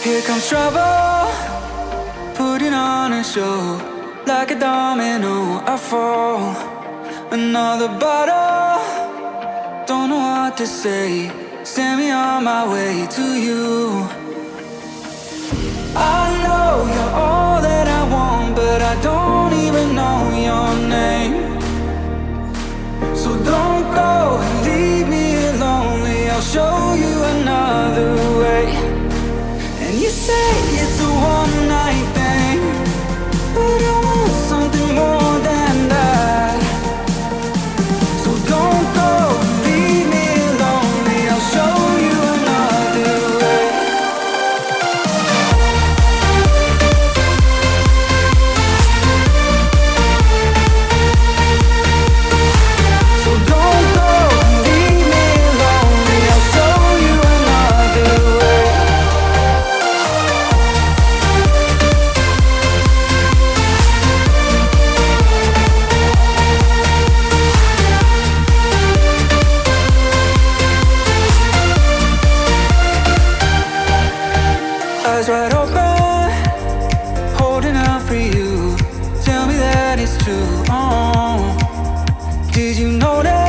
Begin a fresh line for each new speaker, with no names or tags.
Here comes trouble, putting on a show. Like a domino, I fall. Another bottle, don't know what to say. Send me on my way to you. I know you're all that I want, but I don't even know your name. So don't go and leave me here lonely. I'll show you another way. And you say it's a one-night thing, but I want something more than that. So don't go and leave me here lonely. I'll show you another way. So don't go and leave me here lonely. I'll show you another way. Eyes wide open, holding out for you. Tell me that it's true. Oh, did you know that